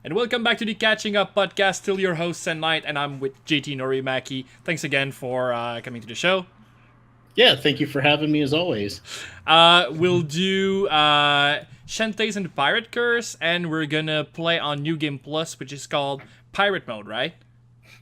And welcome back to the Catching Up podcast. Still your host, Knight, and I'm with JTNoriMaki. Thanks again for coming to the show. Yeah, thank you for having me as always. We'll do Shantae's and the Pirate Curse, and we're gonna play on New Game Plus, which is called Pirate Mode, right?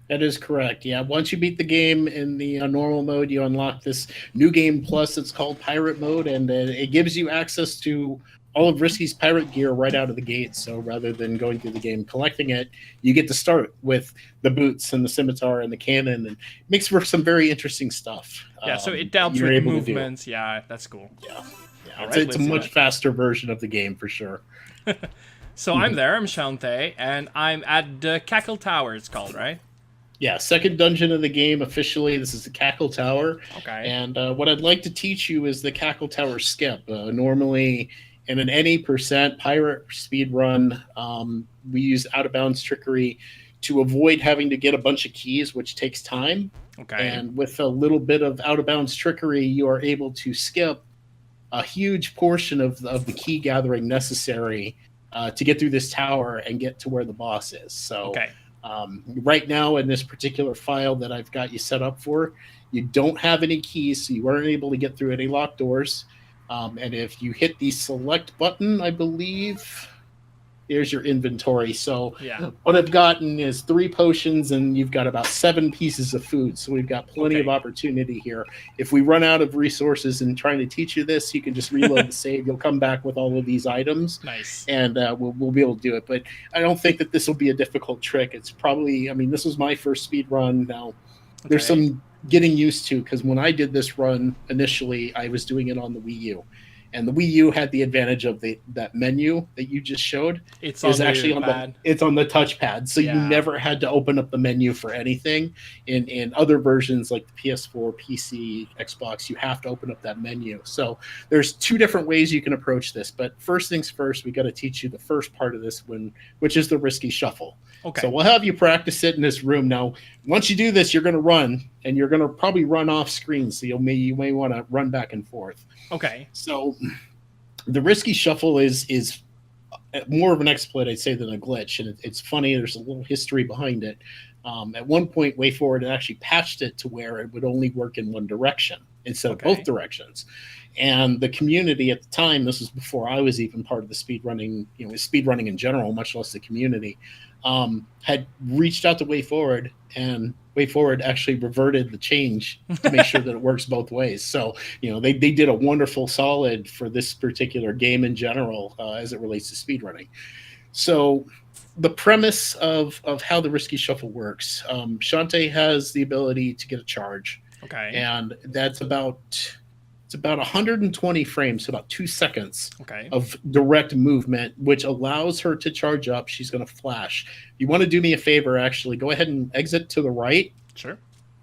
That is correct. Yeah, once you beat the game in the normal mode, you unlock this new game plus. It's called Pirate Mode, and it gives you access to all of Risky's pirate gear right out of the gate. So rather than going through the game collecting it, you get to start with the boots and the scimitar and the cannon, and makes for some very interesting stuff. Yeah, so it helps you're with able movements. Yeah, that's cool. Yeah, yeah. All It's, right, it's a let's do much that. faster version of the game for sure. So I'm there. I'm Shantae, and I'm at the Cackle Tower. It's called, right? Yeah, second dungeon of the game officially. This is the Cackle Tower. Okay. And what I'd like to teach you is the Cackle Tower skip. Normally, in an any percent pirate speed run, we use out of bounds trickery to avoid having to get a bunch of keys, which takes time. Okay. And with a little bit of out of bounds trickery, you are able to skip a huge portion of the key gathering necessary to get through this tower and get to where the boss is. So. Okay. Right now, in this particular file that I've got you set up for, you don't have any keys, so you weren't able to get through any locked doors. And if you hit the select button, I believe, there's your inventory. So Yeah. what I've gotten is 3 potions, and you've got about 7 pieces of food. So we've got plenty Okay. of opportunity here. If we run out of resources in trying to teach you this, you can just reload the save. You'll come back with all of these items, Nice. and we'll be able to do it. But I don't think that this will be a difficult trick. It's probably, I mean, this was my first speed run. Now, there's Okay. some getting used to, because when I did this run initially, I was doing it on the Wii U. And the Wii U had the advantage of that menu that you just showed. It's It was on actually the on pad. it's on the touchpad, so you Yeah. never had to open up the menu for anything. In other versions like the PS4, PC, Xbox, you have to open up that menu. So there's 2 different ways you can approach this. But first things first, we got to teach you the first part of this one, which is the risky shuffle. Okay. So we'll have you practice it in this room. Now, once you do this, you're going to run, and you're going to probably run off screen. So you may want to run back and forth. Okay. So the risky shuffle is more of an exploit, I'd say, than a glitch, and it's funny. There's a little history behind it. At one point, WayForward had actually patched it to where it would only work in one direction instead of both directions. And the community at the time, this was before I was even part of the speedrunning, speedrunning in general, much less the community, had reached out to WayForward, and WayForward actually reverted the change to make sure that it works both ways. So, they did a wonderful solid for this particular game in general as it relates to speedrunning. So the premise of how the risky shuffle works, Shantae has the ability to get a charge. Okay. And that's about 120 frames, so about 2 seconds Okay. of direct movement, which allows her to charge up. She's going to flash. If you want to do me a favor, actually, go ahead and exit to the right Sure.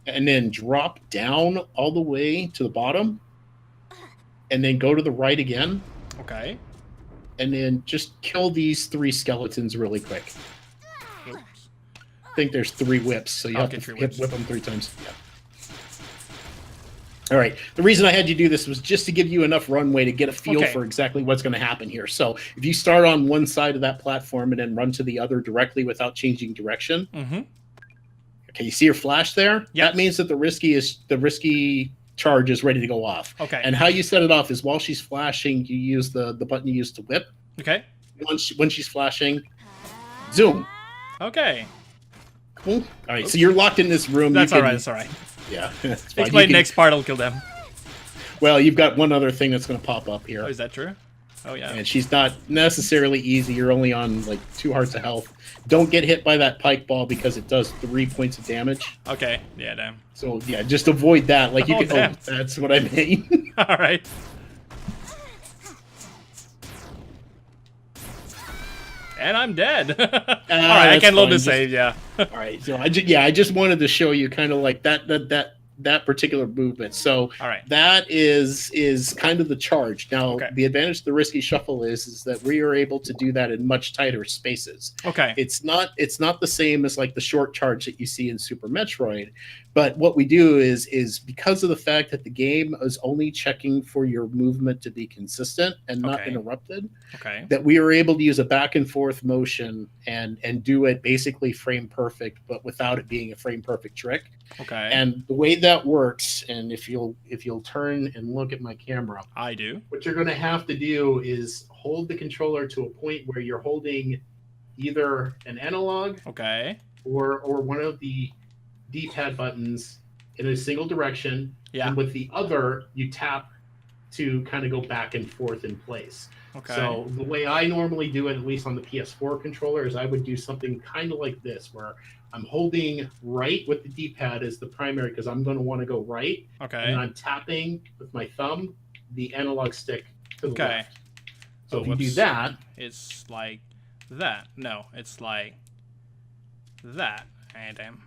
and then drop down all the way to the bottom and then go to the right again Okay. and then just kill these 3 skeletons really quick. Oops. I think there's 3 whips, so you have Okay, to 3 whip whips. them 3 times. Yeah. All right. The reason I had you do this was just to give you enough runway to get a feel Okay. for exactly what's going to happen here. So if you start on one side of that platform and then run to the other directly without changing direction, Mm-hmm. okay, you see your flash there? Yep. That means that the risky charge is ready to go off. Okay. And how you set it off is while she's flashing, you use the button you use to whip. Okay. When she's flashing, zoom. Okay. Cool. All right. So you're locked in this room. That's You all can- right. That's all right. Yeah. That's fine. You Explain can- next part. I'll kill them. Well, you've got one other thing that's going to pop up Oh, here. is that true? Oh yeah. And she's not necessarily easy. You're only on like 2 hearts of health. Don't get hit by that pike ball because it does 3 points of damage. Okay. Yeah. Damn. So yeah, just avoid that. Like you Oh, can. damn. Oh, that's what I mean. All right. And I'm dead. All right. I that's can load fine. the Just- save. Yeah. All right. So I just wanted to show you kind of like that particular movement. So All right. that is kind of the charge. Now Okay. the advantage of the risky shuffle is that we are able to do that in much tighter spaces. Okay. It's not the same as like the short charge that you see in Super Metroid, But what we do is because of the fact that the game is only checking for your movement to be consistent and not Okay. interrupted, Okay. that we are able to use a back and forth motion and do it basically frame perfect, but without it being a frame perfect trick. Okay. And the way that works, and if you'll turn and look at my camera, I do. what you're going to have to do is hold the controller to a point where you're holding either an analog Okay. or one of the D-pad buttons in a single direction, Yeah. and with the other you tap to kind of go back and forth in place. Okay. So the way I normally do it, at least on the PS4 controller, is I would do something kind of like this, where I'm holding right with the D-pad as the primary because I'm going to want to go right, Okay. and I'm tapping with my thumb the analog stick to the Okay. left. So Oh, if you do whoops. that, It's like that. No, it's like that. Hey, damn.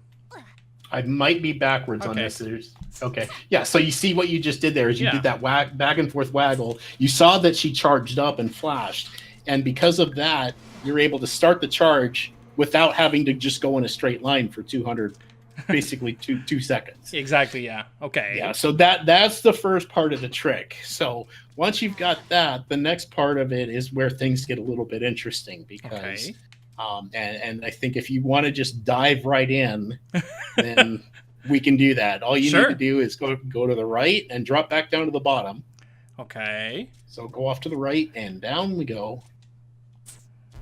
I might be backwards on Okay. this. Okay. Yeah, so you see what you just did there is you Yeah. did that back and forth waggle. You saw that she charged up and flashed. And because of that, you're able to start the charge without having to just go in a straight line for 200, basically 2 seconds. Exactly, yeah. Okay. Yeah, so that's the first part of the trick. So once you've got that, the next part of it is where things get a little bit interesting because Okay. and I think if you want to just dive right in, then we can do that. All you Sure. need to do is go to the right and drop back down to the bottom. Okay. So go off to the right and down we go.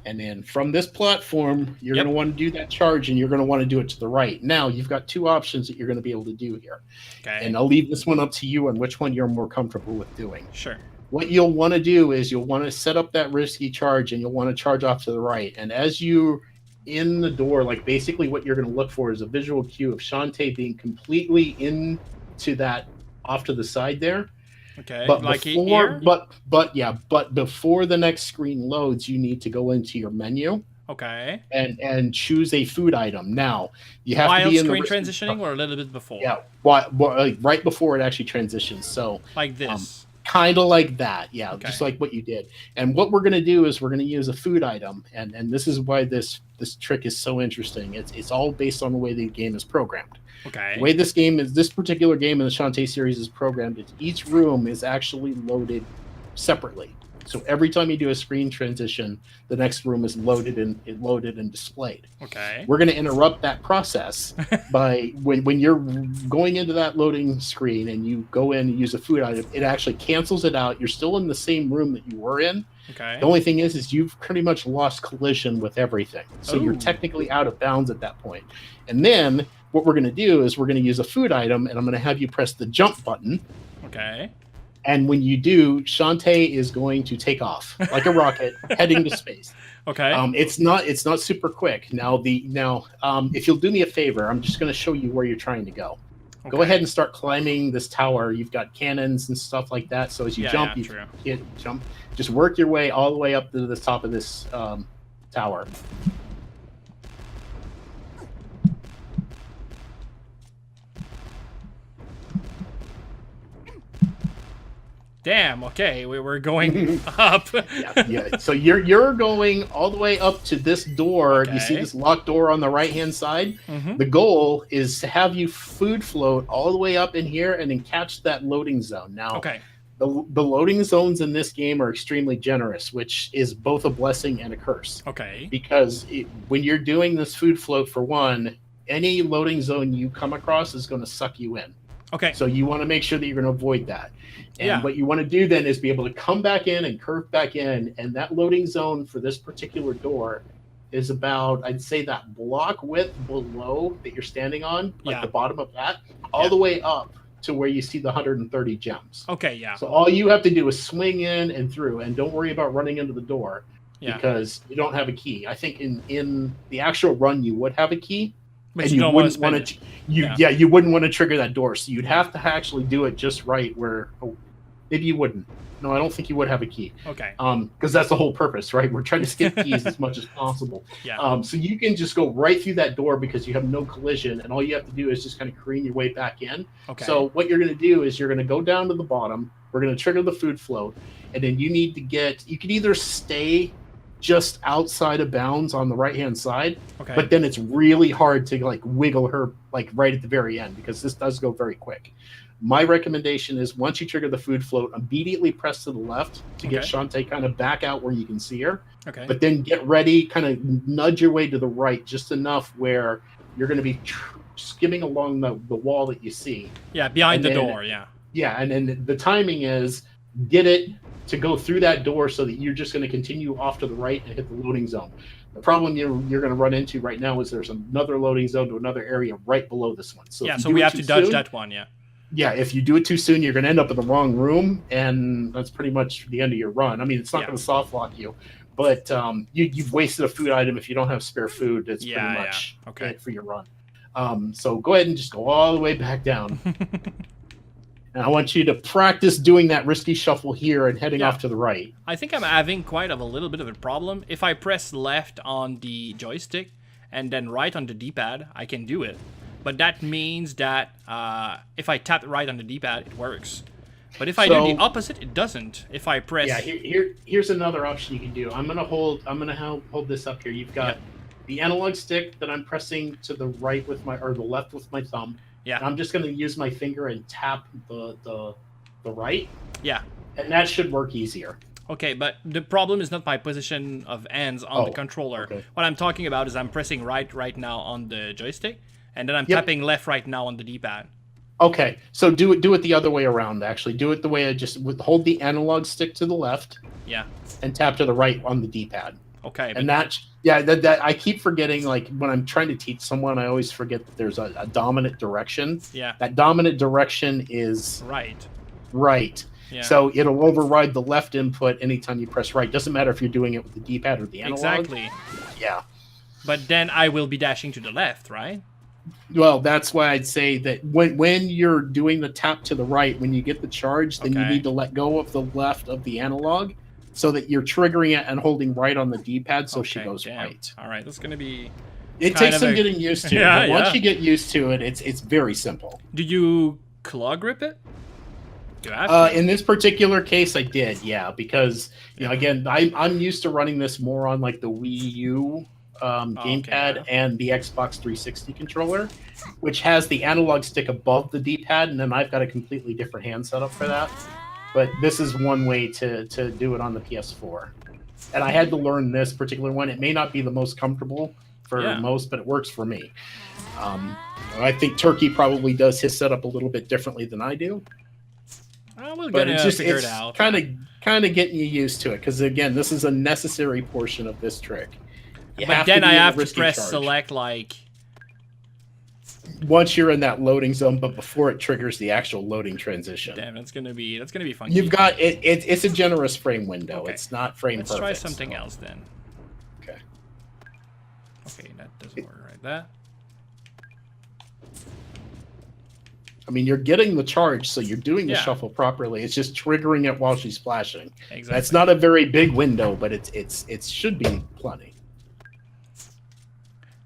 And then from this platform, you're Yep. going to want to do that charge and you're going to want to do it to the right. Now you've got 2 options that you're going to be able to do here. Okay. And I'll leave this one up to you on which one you're more comfortable with doing. Sure. What you'll want to do is you'll want to set up that risky charge and you'll want to charge off to the right. And as you in the door, like basically what you're going to look for is a visual cue of Shantae being completely into that off to the side there. Okay. But like before, here? but before the next screen loads, you need to go into your menu Okay. and choose a food item. Now you have While to be in screen the transitioning or a little bit before? Yeah, like right before it actually transitions. So Like this. kind of like that, yeah, Okay. just like what you did. And what we're going to do is we're going to use a food item, and this is why this trick is so interesting. It's all based on the way the game is programmed. Okay. The way this particular game in the Shantae series is programmed, is each room is actually loaded separately. So every time you do a screen transition, the next room is loaded and displayed. Okay. We're going to interrupt that process by when you're going into that loading screen and you go in and use a food item, it actually cancels it out. You're still in the same room that you were in. Okay. The only thing is you've pretty much lost collision with everything. So you're Ooh. technically out of bounds at that point. And then what we're going to do is we're going to use a food item, and I'm going to have you press the jump button. Okay. And when you do, Shantae is going to take off like a rocket heading to space. Okay. It's not super quick. Now if you'll do me a favor, I'm just going to show you where you're trying to go. Okay. Go ahead and start climbing this tower. You've got cannons and stuff like that. So as you jump, you true. hit jump. Just work your way all the way up to the top of this tower. Damn. Okay. We were going up. Yeah. So you're going all the way up to this door. You see Okay. this locked door on the right hand side. Mhm. The goal is to have you food float all the way up in here and then catch that loading zone. Now, Okay. the loading zones in this game are extremely generous, which is both a blessing and a curse. Okay. Because when you're doing this food float, for one, any loading zone you come across is going to suck you in. Okay. So you want to make sure that you're going to avoid that. And Yeah. what you want to do then is be able to come back in and curve back in. And that loading zone for this particular door is about, I'd say, that block width below that you're standing on, like Yeah. the bottom of that, all the way up to where you see the 130 gems. Okay. Yeah. So all you have to do is swing in and through, and don't worry about running into the door Yeah. because you don't have a key. I think in the actual run you would have a key, But and you don't want to wouldn't spend want it. to. You wouldn't want to trigger that door, so you'd have to actually do it just right. Where maybe you wouldn't. No, I don't think you would have a key. Okay. Because that's the whole purpose, right? We're trying to skip keys as much as possible. Yeah. So you can just go right through that door because you have no collision, and all you have to do is just kind of careen your way back in. Okay. So what you're going to do is you're going to go down to the bottom. We're going to trigger the food float, and then you need to get. You can either stay just outside of bounds on the right-hand side. Okay. But then it's really hard to like wiggle her like right at the very end because this does go very quick. My recommendation is once you trigger the food float, immediately press to the left to get Shantae kind of back out where you can see her. Okay. But then get ready, kind of nudge your way to the right just enough where you're going to be skimming along the wall that you see. Yeah, behind the door, yeah. Yeah, and then the timing is get it to go through that door so that you're just going to continue off to the right and hit the loading zone. The problem you're going to run into right now is there's another loading zone to another area right below this one. So so we have to dodge that one, yeah. Yeah, if you do it too soon, you're going to end up in the wrong room, and that's pretty much the end of your run. I mean, it's not going to soft lock you, but you've wasted a food item. If you don't have spare food, that's pretty much it for your run. So go ahead and just go all the way back down. And I want you to practice doing that risky shuffle here and heading off to the right. I think I'm having quite a little bit of a problem. If I press left on the joystick and then right on the D-pad, I can do it. But that means that if I tap right on the D-pad, it works. But if I do the opposite, it doesn't. If I press... Yeah, here's another option you can do. I'm gonna hold this up here. You've got the analog stick that I'm pressing to the right with my, or the left with my thumb. Yeah. And I'm just gonna use my finger and tap the right. Yeah. And that should work easier. Okay, but the problem is not my position of hands on the controller. Okay. What I'm talking about is I'm pressing right now on the joystick, and then I'm tapping left right now on the D-pad. Okay, so do it the other way around. Actually, do it the way I just hold the analog stick to the left. Yeah. And tap to the right on the D-pad. Okay. And that I keep forgetting. Like when I'm trying to teach someone, I always forget that there's a dominant direction. Yeah. That dominant direction is right. Right. Yeah. So it'll override the left input anytime you press right. Doesn't matter if you're doing it with the D-pad or the analog. Exactly. Yeah. But then I will be dashing to the left, right? Well, that's why I'd say that when you're doing the tap to the right, when you get the charge, then you need to let go of the left of the analog so that you're triggering it and holding right on the D-pad so she goes right. All right, that's going to be... It takes some getting used to. Yeah, but once you get used to it, it's very simple. Do you claw grip it? Do you have to? In this particular case, I did, because, again, I'm used to running this more on like the Wii U gamepad and the Xbox 360 controller, which has the analog stick above the D-pad, and then I've got a completely different hand setup for that. But this is one way to do it on the PS4. And I had to learn this particular one. It may not be the most comfortable for most, but it works for me. I think Turkey probably does his setup a little bit differently than I do. We're gonna figure it out. Kind of getting you used to it, because again, this is a necessary portion of this trick. But then I have to press select once you're in that loading zone, but before it triggers the actual loading transition. Damn, that's gonna be fun. You've got it. It's a generous frame window. Okay. It's not frame perfect. Let's try something else then. Okay. Okay, that doesn't work right. That. I mean, you're getting the charge, so you're doing the shuffle properly. It's just triggering it while she's flashing. Exactly. That's not a very big window, but it should be plenty.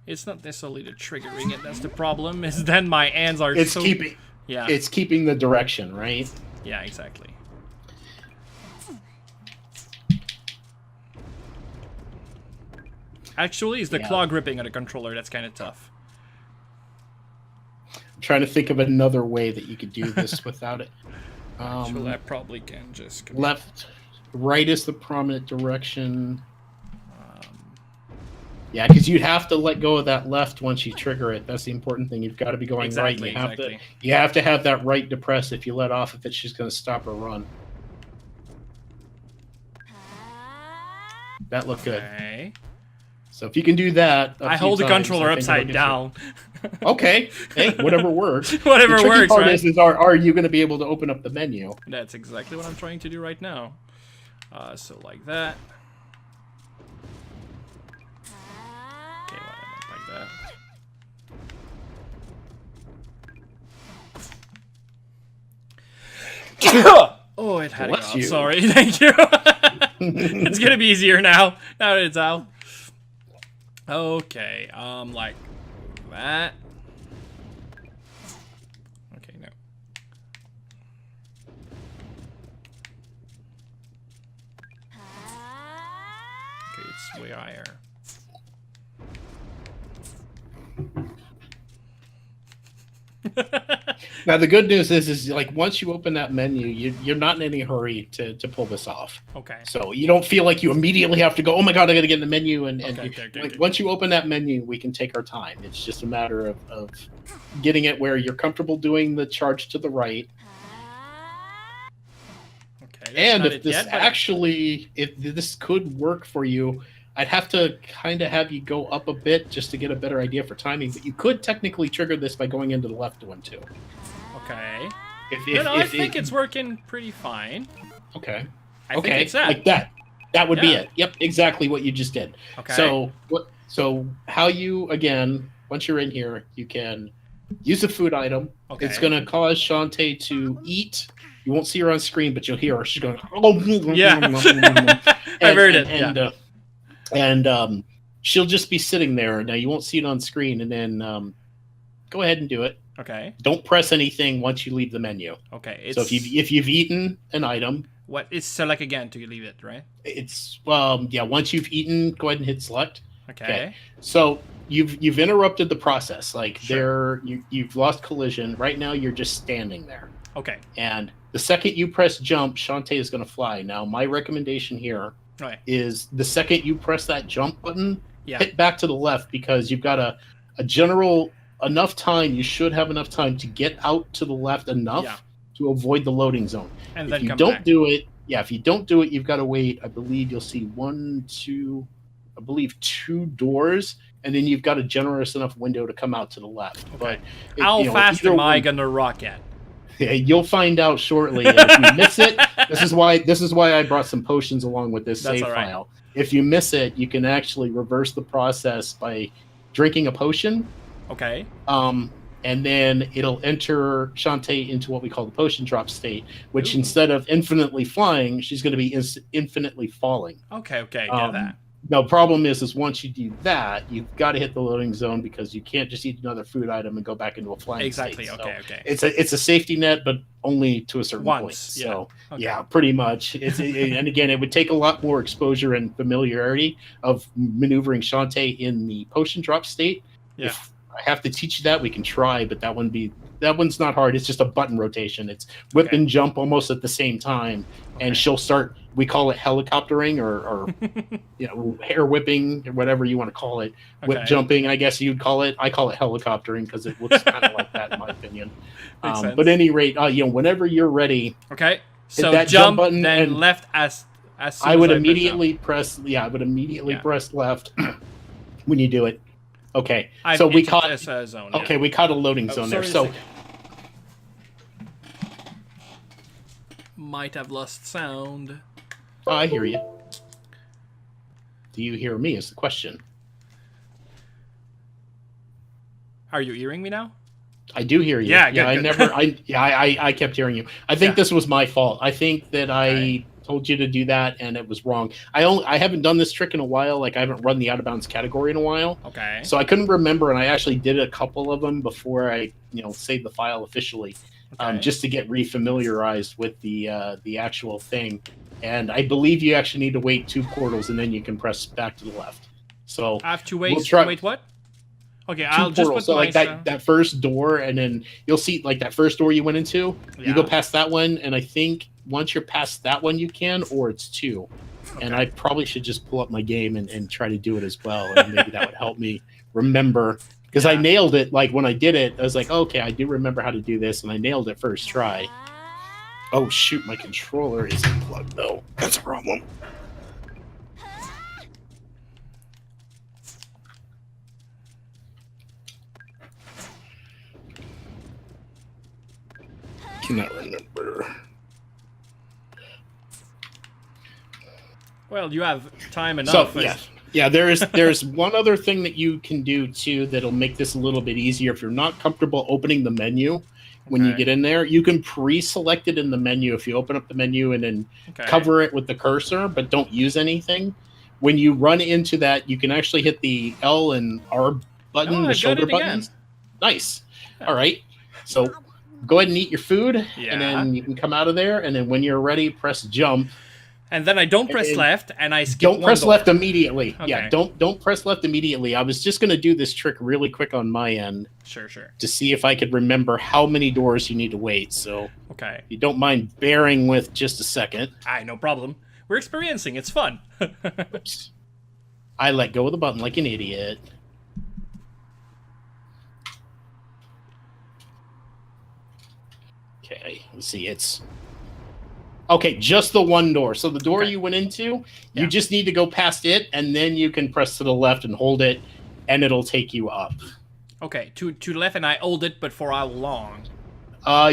It's not necessarily the triggering it. That's the problem. Is then my hands are keeping. Yeah. It's keeping the direction, right? Yeah, exactly. Actually, it's the claw gripping on the controller that's kind of tough. I'm trying to think of another way that you could do this without it. Actually, I probably can just... Left, right is the prominent direction. Yeah, because you'd have to let go of that left once you trigger it. That's the important thing. You've got to be going right. You have to have that right depressed. If you let off of it, she's going to stop her run. That looked good. So if you can do that, I hold the controller upside down. Okay, hey, whatever works. Whatever the works, part right? is are you going to be able to open up the menu? That's exactly what I'm trying to do right now. So like that. Okay, like that. Oh, it had it off. Sorry, thank you. It's gonna be easier now. Now that it's out. Okay, like that. Okay, no. Okay, It's way higher. Now the good news is like once you open that menu, you're not in any hurry to pull this off. Okay. So you don't feel like you immediately have to go, oh my god, I gotta get in the menu, and Okay. once you open that menu, we can take our time. It's just a matter of getting it where you're comfortable doing the charge to the right. Okay. And if this if this could work for you, I'd have to kind of have you go up a bit just to get a better idea for timing. But you could technically trigger this by going into the left one too. Okay. If I think it's working pretty fine. Okay. I think it's that. Like that. That would be it. Yep, exactly what you just did. Okay. So how you again, once you're in here, you can use a food item. Okay. It's gonna cause Shantae to eat. You won't see her on screen, but you'll hear her. She's going, oh yeah. I've heard it. And she'll just be sitting there. Now you won't see it on screen, and then go ahead and do it. Okay. Don't press anything once you leave the menu. Okay. So if you've eaten an item, what is select again to leave it, right? It's once you've eaten, go ahead and hit select. Okay. So you've interrupted the process. Like you've lost collision. Right now you're just standing there. Okay. And the second you press jump, Shantae is going to fly. Now my recommendation here is the second you press that jump button, hit back to the left, because you've got a general enough time. You should have enough time to get out to the left enough to avoid the loading zone. And if then you come don't back. do it, if you don't do it, you've got to wait. I believe you'll see 2 doors, and then you've got a generous enough window to come out to the left. Okay. But how fast am I gonna rock at? You'll find out shortly. And if you miss it, this is why I brought some potions along with this save file. If you miss it, you can actually reverse the process by drinking a potion. Okay. And then it'll enter Shantae into what we call the potion drop state, which instead of infinitely flying, she's going to be infinitely falling. Okay, get that. The problem is once you do that, you've got to hit the loading zone, because you can't just eat another food item and go back into a flying state. Exactly. Okay. It's a safety net, but only to a certain point. So pretty much. And again, it would take a lot more exposure and familiarity of maneuvering Shantae in the potion drop state. Yeah. If I have to teach you that, we can try, but that one's not hard. It's just a button rotation. It's whip and jump almost at the same time, and she'll start. We call it helicoptering or hair whipping, or whatever you want to call it. Whip jumping, I guess you'd call it. I call it helicoptering because it looks kind of like that in my opinion. But at any rate, whenever you're ready. Okay. So that jump button, then and left as soon I would as immediately press. Yeah, I would immediately press left when you do it. Okay, so we caught a zone. Okay, we caught a loading zone there. So might have lost sound. Oh, I hear you. Do you hear me? Is the question. Are you hearing me now? I do hear you. Yeah, good. I kept hearing you. I think this was my fault. I think that I told you to do that and it was wrong. I haven't done this trick in a while. Like I haven't run the out of bounds category in a while. Okay. So I couldn't remember, and I actually did a couple of them before I saved the file officially, just to get refamiliarized with the actual thing. And I believe you actually need to wait 2 portals and then you can press back to the left. So I have to wait. Wait, what? Okay, I'll portals. just put so like that first door, and then you'll see like that first door you went into. Yeah. You go past that one, and I think once you're past that one, you can, or it's 2. Okay. And I probably should just pull up my game and try to do it as well, and maybe that would help me remember. Because I nailed it. Like when I did it, I was like, okay, I do remember how to do this, and I nailed it first try. Oh shoot, my controller isn't plugged though. That's a problem. Cannot remember. Well, you have time enough. So, yeah. There's one other thing that you can do too that'll make this a little bit easier. If you're not comfortable opening the menu when you get in there, you can pre-select it in the menu. If you open up the menu and then cover it with the cursor, but don't use anything. When you run into that, you can actually hit the L and R button, the shoulder buttons. Nice. All right. So go ahead and eat your food, and then you can come out of there. And then when you're ready, press jump. And then I don't press And left, and I skip don't one press door. left immediately. Okay. Yeah, don't press left immediately. I was just gonna do this trick really quick on my end. Sure. To see if I could remember how many doors you need to wait. So Okay. if you don't mind bearing with just a second. No problem. We're experiencing. It's fun. Oops. I let go of the button like an idiot. Okay, let's see. It's okay. Just the one door. So the door you went into, you just need to go past it, and then you can press to the left and hold it, and it'll take you up. Okay, to the left, and I hold it, but for how long?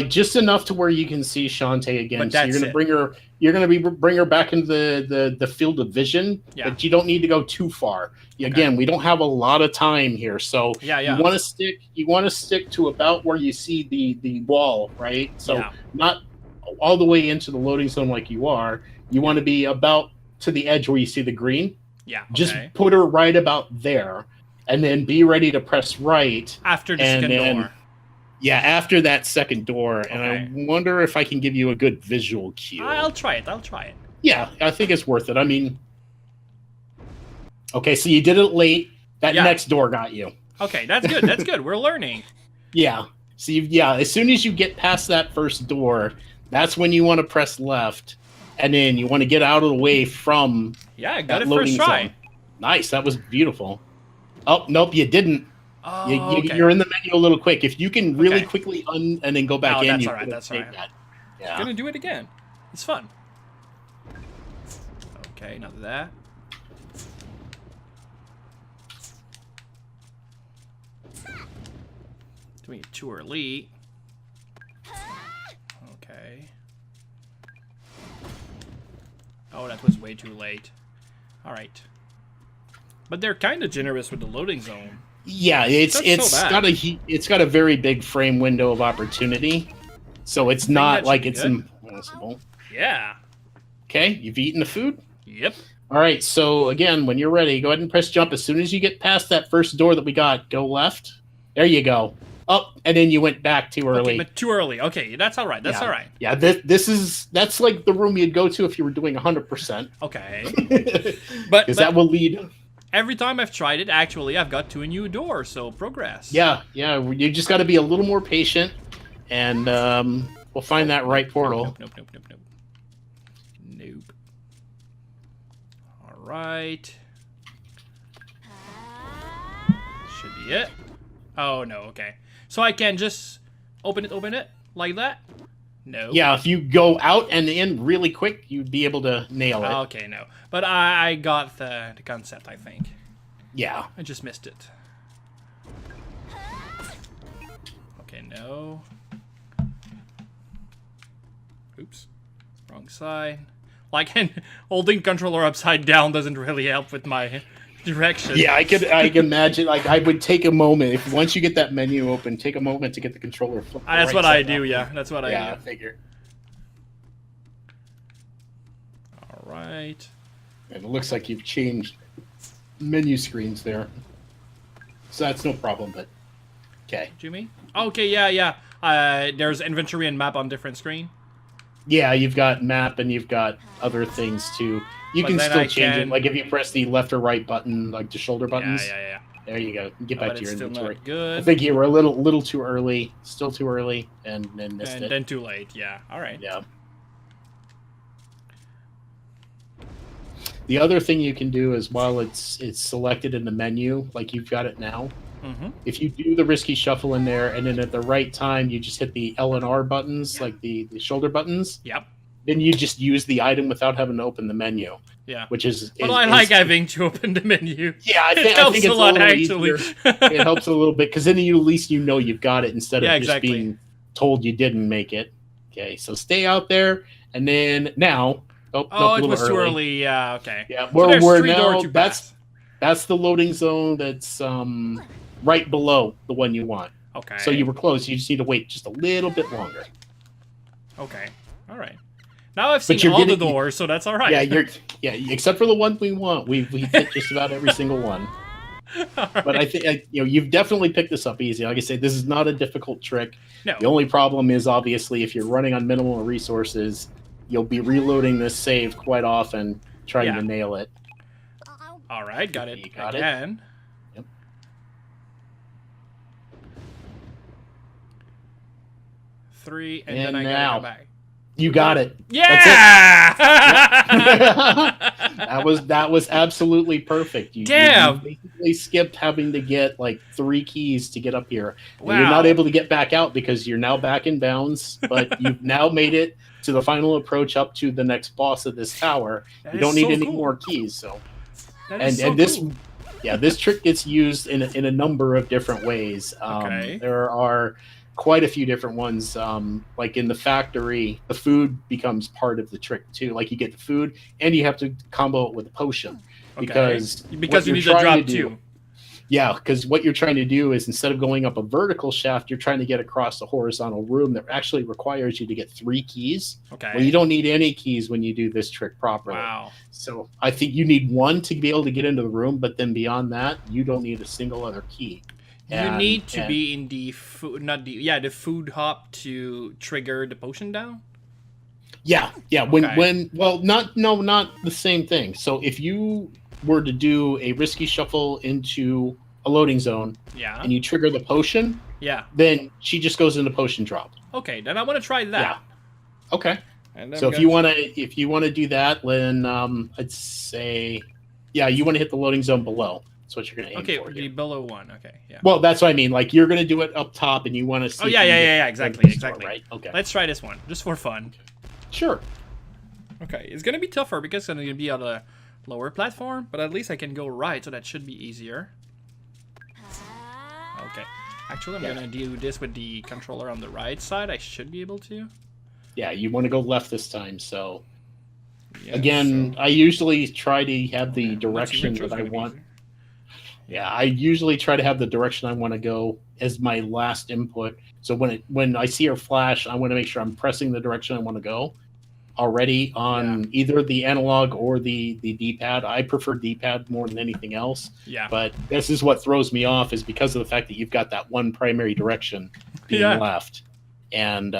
Just enough to where you can see Shantae again. But so you're gonna bring her. You're gonna bring her back into the field of vision. Yeah. But you don't need to go too far. Again, we don't have a lot of time here, so Yeah. you want to stick. You want to stick to about where you see the wall, right? So not all the way into the loading zone like you are. You want to be about to the edge where you see the green. Yeah. Okay. Just put her right about there, and then be ready to press right after the second door. Yeah, after that second door, and I wonder if I can give you a good visual cue. I'll try it. Yeah, I think it's worth it. I mean, okay, so you did it late. That next door got you. Okay, that's good. That's good. We're learning. Yeah. So as soon as you get past that first door, that's when you want to press left, and then you want to get out of the way from I got it first try. Zone. Nice, that was beautiful. Oh nope, you didn't. Oh, You're in the menu a little quick. If you can really quickly and then go back in, that's you all right. That's all right. Yeah. I'm gonna do it again. It's fun. Okay, not that. Doing it too early. Okay. Oh, that was way too late. All right. But they're kind of generous with the loading zone. Yeah, it's got a very big frame window of opportunity, so it's not like it's impossible. Yeah. Okay, you've eaten the food? Yep. All right, so again, when you're ready, go ahead and press jump. As soon as you get past that first door that we got, go left. There you go. Up, and then you went back too early. Okay, but too early. Okay, that's all right. That's all right. Yeah, that's like the room you'd go to if you were doing 100%. Okay. But that will lead. Every time I've tried it, actually, I've got to a new door, so progress. Yeah, you just got to be a little more patient, and we'll find that right portal. Nope. All right. Should be it. Oh, no, okay. So I can just open it, like that? No. Yeah, if you go out and in really quick, you'd be able to nail it. Okay, no. But I got the concept, I think. Yeah. I just missed it. Okay, no. Oops. Wrong side. Like, holding controller upside down doesn't really help with my direction. Yeah, I can imagine. Like, I would take a moment once you get that menu open, take a moment to get the controller flipped. That's what I do. Yeah, that's what I do. Yeah, I figure. All right. And it looks like you've changed menu screens there, so that's no problem. But okay. Jimmy. Okay. Yeah. There's inventory and map on different screen. Yeah, you've got map and you've got other things too. You can still change it. Like if you press the left or right button, like the shoulder buttons. Yeah. There you go. Get back to your inventory. Good. I think you were a little too early. Still too early, and then missed it. And then too late. Yeah. All right. Yeah. The other thing you can do is while it's selected in the menu, like you've got it now, if you do the risky shuffle in there, and then at the right time you just hit the L and R buttons, like the shoulder buttons. Yep. Then you just use the item without having to open the menu. Yeah. Which is. Well, I like having to open the menu. Yeah, I think it's a lot actually. It helps a little bit because then at least you know you've got it instead of just being told you didn't make it. Okay, so stay out there, and then now. Oh, it was too early. Yeah, okay. Yeah, we're now. That's the loading zone. That's right below the one you want. Okay. So you were close. You just need to wait just a little bit longer. Okay. All right. Now I've seen all the doors, so that's all right. Yeah, except for the one we want. We've hit just about every single one. But right. I think you've definitely picked this up easy. Like I say, this is not a difficult trick. No. The only problem is obviously if you're running on minimal resources, you'll be reloading this save quite often, trying to nail it. All right, got it You got again. It. Yep. 3, and then I gotta now go back. you got it. Yeah. That was absolutely perfect. Damn. You basically skipped having to get like 3 keys to get up here. Wow. You're not able to get back out because you're now back in bounds, but you've now made it to the final approach up to the next boss of this tower. You don't need any more keys. So, this trick gets used in a number of different ways. There are quite a few different ones. Like in the factory, the food becomes part of the trick too. Like you get the food, and you have to combo it with a potion because you need to drop 2. Yeah, because what you're trying to do is instead of going up a vertical shaft, you're trying to get across a horizontal room that actually requires you to get 3 keys. Okay. Well, you don't need any keys when you do this trick properly. Wow. So I think you need 1 to be able to get into the room, but then beyond that, you don't need a single other key. You need to be in the food, the food hop to trigger the potion down. Yeah. Not the same thing. So if you were to do a risky shuffle into a loading zone, and you trigger the potion, then she just goes into potion drop. Okay, then I want to try that. Yeah. Okay. So if you want to do that, then I'd say, you want to hit the loading zone below. That's what you're going to aim for. Okay, the below 1. Okay, yeah. Well, that's what I mean. Like you're going to do it up top, and you want to see. Oh yeah, exactly. Right. Okay. Let's try this one just for fun. Sure. Okay, it's going to be tougher because I'm going to be on a lower platform, but at least I can go right, so that should be easier. Okay. Actually, I'm going to do this with the controller on the right side. I should be able to. Yeah, you want to go left this time, so... Again, I usually try to have the direction that I want. Yeah, I usually try to have the direction I want to go as my last input. So when I see her flash, I want to make sure I'm pressing the direction I want to go already on either the analog or the D-pad. I prefer D-pad more than anything else. Yeah. But this is what throws me off is because of the fact that you've got that one primary direction being left. And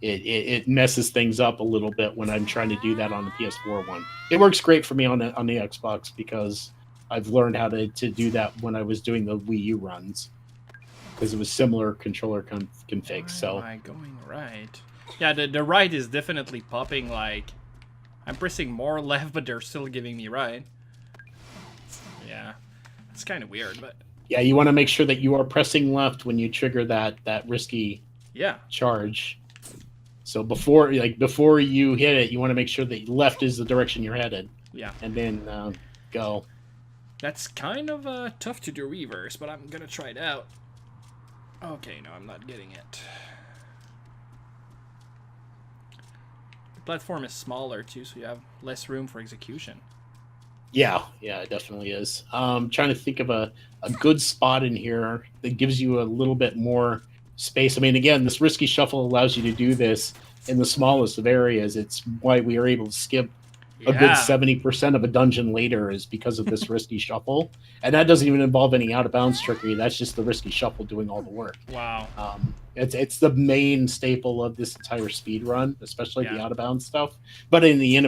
it messes things up a little bit when I'm trying to do that on the PS4 one. It works great for me on the Xbox because I've learned how to do that when I was doing the Wii U runs because it was similar controller config. So am I going right? Yeah, the right is definitely popping. Like I'm pressing more left, but they're still giving me right. Yeah, it's kind of weird, but yeah, you want to make sure that you are pressing left when you trigger that risky charge. So before you hit it, you want to make sure that left is the direction you're headed. Yeah. And then go. That's kind of tough to do reverse, but I'm gonna try it out. Okay, no, I'm not getting it. The platform is smaller too, so you have less room for execution. Yeah, it definitely is. Trying to think of a good spot in here that gives you a little bit more space. I mean, again, this risky shuffle allows you to do this in the smallest of areas. It's why we are able to skip a good 70% of a dungeon later is because of this risky shuffle. And that doesn't even involve any out-of-bounds trickery. That's just the risky shuffle doing all the work. Wow. It's the main staple of this entire speed run, especially the out-of-bounds stuff. But in the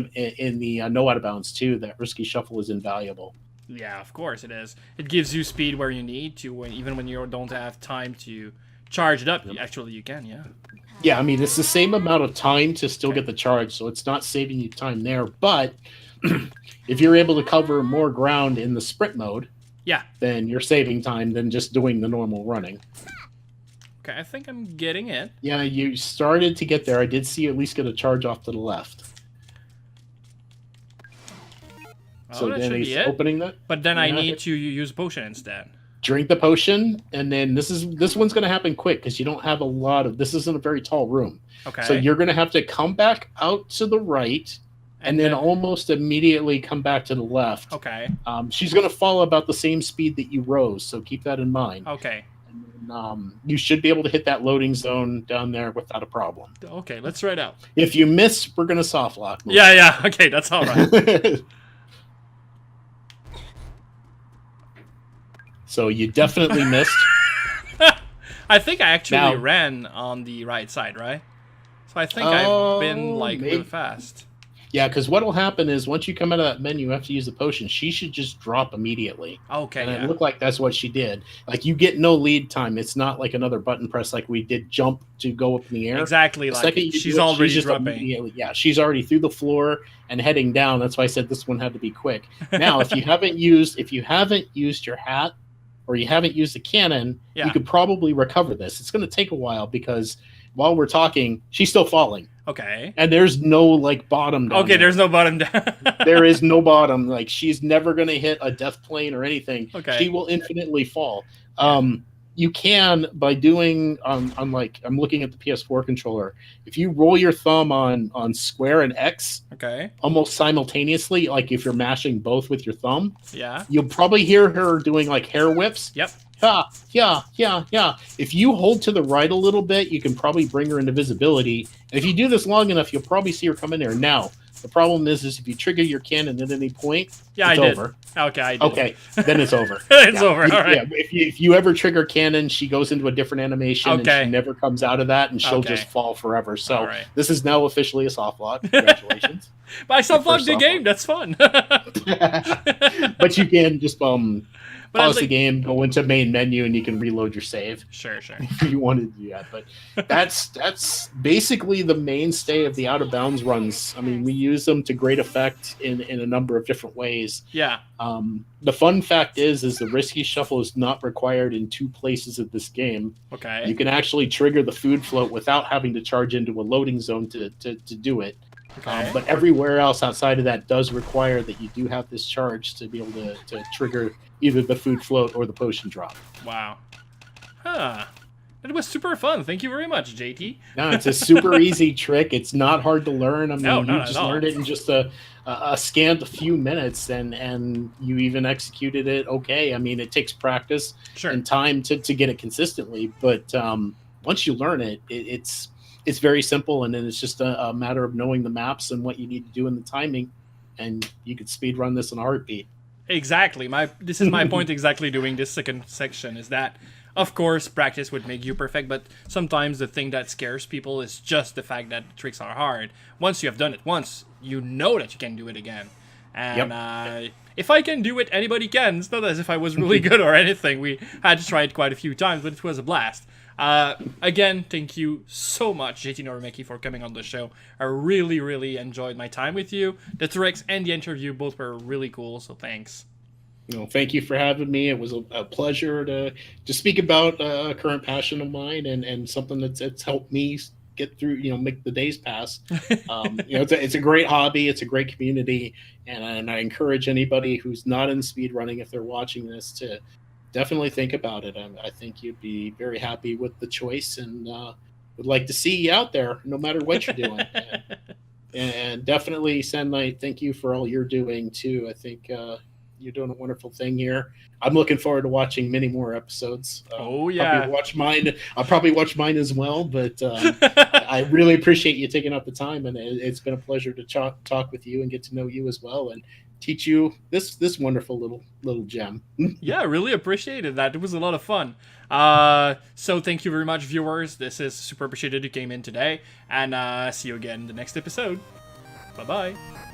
no out-of-bounds too, that risky shuffle is invaluable. Yeah, of course it is. It gives you speed where you need to, even when you don't have time to charge it up. Actually, you can, Yeah, I mean, it's the same amount of time to still get the charge, so it's not saving you time there. But if you're able to cover more ground in the sprint mode, then you're saving time than just doing the normal running. Okay, I think I'm getting it. Yeah, you started to get there. I did see you at least get a charge off to the left. So then he's opening that. But then I need to use potion instead. Drink the potion, and then this one's going to happen quick because you don't have a lot of... This isn't a very tall room. Okay. So you're going to have to come back out to the right, and then almost immediately come back to the left. Okay. She's going to follow about the same speed that you rose, so keep that in mind. Okay. And then, you should be able to hit that loading zone down there without a problem. Okay, let's try it out. If you miss, we're going to soft lock. Yeah. Okay, that's all right. So you definitely missed. I think I actually ran on the right side, right? So I think I've been like maybe. really fast. Yeah, because what'll happen is once you come out of that menu after you use the potion, she should just drop immediately. Okay, And yeah. it looked like that's what she did. Like you get no lead time. It's not like another button press like we did jump to go up in the air. Exactly, The like second you she's do it, already just dropping. immediately, yeah, she's already through the floor and heading down. That's why I said this one had to be quick. Now, if you haven't used your hat or you haven't used the cannon, Yeah. you could probably recover this. It's going to take a while because while we're talking, she's still falling. Okay. And there's no like bottom down Okay, there. there's no bottom down. There is no bottom. Like she's never going to hit a death plane or anything. Okay. She will infinitely fall. You can by doing on like I'm looking at the PS4 controller. If you roll your thumb on square and X, Okay. almost simultaneously, like if you're mashing both with your thumb, Yeah. you'll probably hear her doing like hair whips. Yep. Yeah. If you hold to the right a little bit, you can probably bring her into visibility. And if you do this long enough, you'll probably see her come in there. Now, the problem is if you trigger your cannon at any point, Yeah, it's I did. over. Okay, I did. Okay, then it's over. It's over. All right. Yeah, if you ever trigger cannon, she goes into a different animation and Okay. she never comes out of that, and she'll Okay. just fall forever. So All right. this is now officially a soft lock. Congratulations. But I soft locked first the soft game. lock. That's fun. But you can just But I was pause the like- game, go into main menu, and you can reload your save Sure. if you wanted to do that. But that's basically the mainstay of the out of bounds runs. I mean, we use them to great effect in a number of different ways. Yeah. The fun fact is the risky shuffle is not required in 2 places of this game. Okay. You can actually trigger the food float without having to charge into a loading zone to do it. Okay. But everywhere else outside of that does require that you do have this charge to be able to trigger either the food float or the potion drop. Wow. Huh. It was super fun. Thank you very much, JT. No, it's a super easy trick. It's not hard to learn. I mean, No, you not just at all. learned it in just a scant few minutes, and you even executed it okay. I mean, it takes practice Sure. and time to get it consistently, but once you learn it, it's very simple, and then it's just a matter of knowing the maps and what you need to do in the timing, and you could speed run this in a heartbeat. Exactly. This is my point exactly doing this second section is that, of course, practice would make you perfect, but sometimes the thing that scares people is just the fact that tricks are hard. Once you have done it once, you know that you can do it again. And if I can do it, anybody can. It's not as if I was really good or anything. We had to try it quite a few times, but it was a blast. Again, thank you so much, JTNoriMaki, for coming on the show. I really, really enjoyed my time with you. The tricks and the interview both were really cool, so thanks. Thank you for having me. It was a pleasure to speak about a current passion of mine and something that's helped me get through, make the days pass. It's a great hobby. It's a great community. And I encourage anybody who's not in speedrunning, if they're watching this, to definitely think about it. I think you'd be very happy with the choice, and would like to see you out there no matter what you're doing. and definitely, Senlight, thank you for all you're doing too. I think you're doing a wonderful thing here. I'm looking forward to watching many more episodes. Oh yeah, I'll probably watch mine as well. But I really appreciate you taking out the time, and it's been a pleasure to talk with you and get to know you as well, and teach you this wonderful little gem. Yeah, I really appreciated that. It was a lot of fun. So thank you very much, viewers. This is super appreciated you came in today, and see you again in the next episode. Bye bye.